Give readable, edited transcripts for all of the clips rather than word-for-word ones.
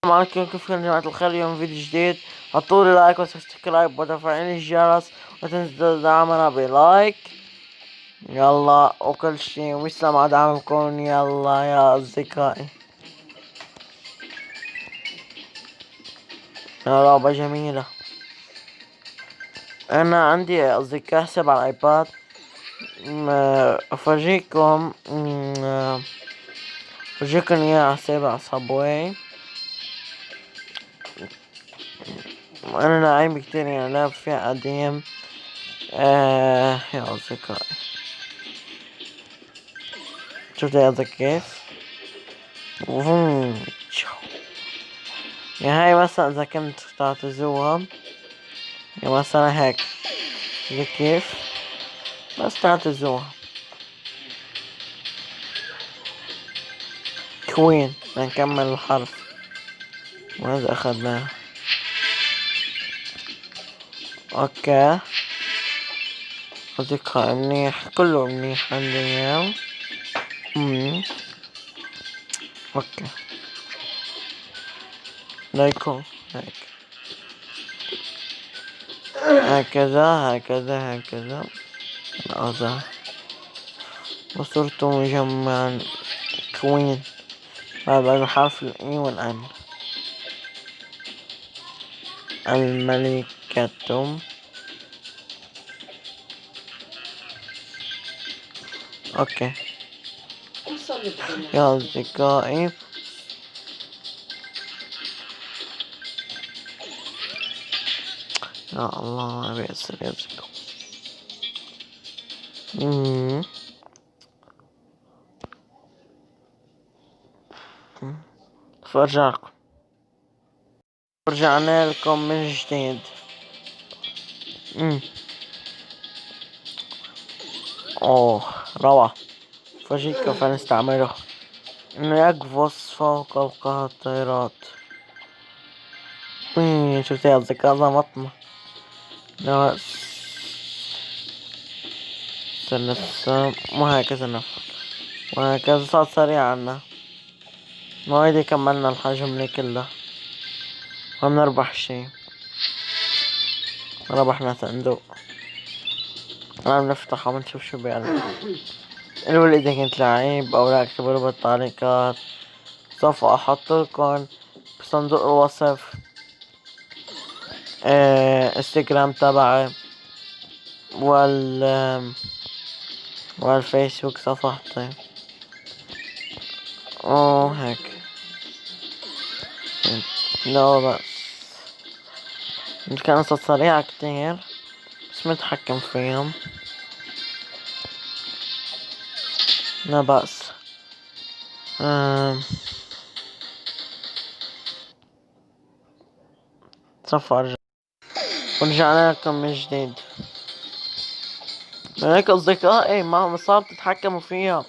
السلام عليكم، كيف يا جماعة الخير؟ اليوم فيديو جديد. حطولي لايك وسبسكرايب وتفعيل الجرس وتنسوا دعمنا بلايك. يلا وكل شي ويسلم على دعمكم. يلا يا أصدقائي، لعبة جميلة. أنا عندي أصدقاء حساب على الآيباد. أفرجيكم إياه على حسابي على صابواي. أنا لعيب كتير، يعني لعب فيها قديم. يا أصدقائي، شفت هذا كيف؟ يعني هاي مثلا إذا كنت تعتزوها، يعني مثلا هيك، شوفي كيف؟ بس تعتزوها كوين. نكمل الحرف، وهذا أخذناه. أوكي أصدقائي، منيح، كله منيح عندنا. أوكي، لايكو هيك، هكذا هكذا هكذا. هذا وصرت مجمعا كوين بعد حرف الإي والأن. الملكة. أوكي يا أصدقائي، يا الله أبي أسر يرزقكم. فرجعنا لكم من جديد. أوه روعة. فرجيك كيف نستعمله. إنه يقفز فوق الطائرات. شفت يا أصدقاء، ظبطنا. لا استنى، مو هكذا نفعل، وهكذا صار سريع عنا. موعدي كملنا الجملة كلها وبنربح شي. ربحنا صندوق. الآن بنفتحه ونشوف شو بيعمل. الأول إذا كنت لعيب أو لا اكتبوا بالتعليقات. سوف أحطلكم بصندوق الوصف انستغرام تبعي والفيسبوك صفحتي. هيك. لا بس كانت سريعة كتير، بس متحكم فيهم. لا بأس. سوف أرجع. ورجعنا لكم من جديد. هيك أصدقائي، ما صار تتحكموا فيها.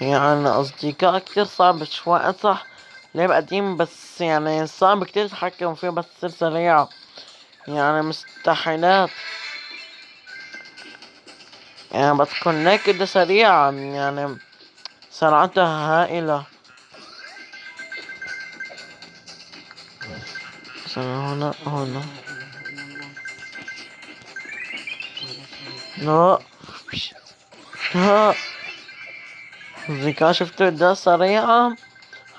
يعني أصدقاء كتير صعب شوي، صح لعبة قديم، بس يعني صعب كتير تتحكموا فيها، بس تصير سريعة. يعني مستحيلات، يعني بتكون نكدة سريعة، يعني سرعتها هائلة. هنا لا لا. الذكاء شفتوا ده سريعة.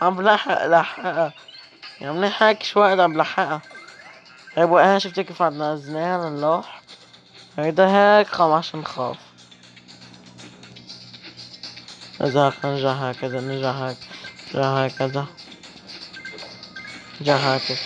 عم بلحقها، يعني بنحك شوي عم بلحقها. طيب وانا شفتوا كيف عم نزلناها اللوح. هيدا هيك عشان نخاف. إذا نرجع هكذا، نرجع هكذا، نرجع هكذا.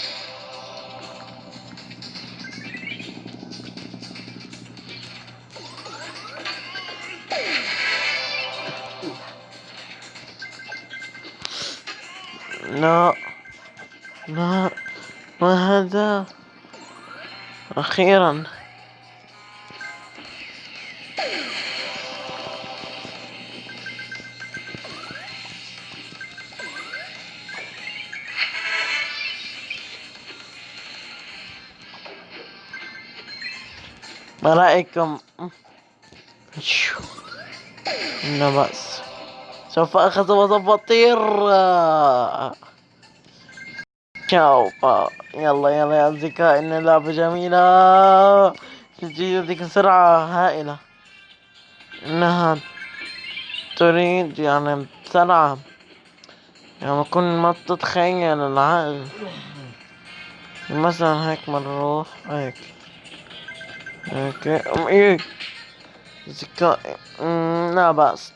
لا لا، ما هذا. أخيرا. ما رأيكم؟ لا بأس. سوف أخذ وسوف أطير. تشاو يلا يلا يا أصدقائي، إن اللعبة جميلة. تجيك سرعة هائلة، إنها تريد يعني سرعة، يعني كل ما تتخيل العقل. مثلا هيك بنروح هيك هيك ايه ذكاء. لا بأس.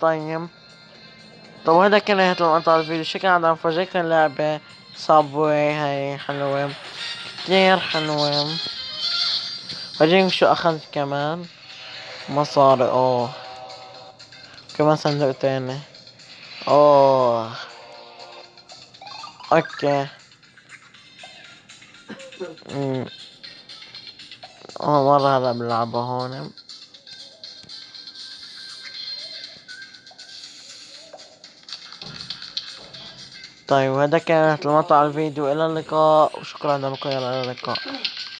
طب هذا كان نهاية المقطع الفيديو. شكرا على مفاجأة اللعبة صابوي، هاي حلوة كتير حلوة. فرجيكم شو أخذت كمان مصاري. كمان صندوق تاني. اوه اوكي. أمم، أول مرة هلا بلعبها هون. طيب هذا كانت المقطع الفيديو. إلى اللقاء وشكرا لكم. إلى اللقاء.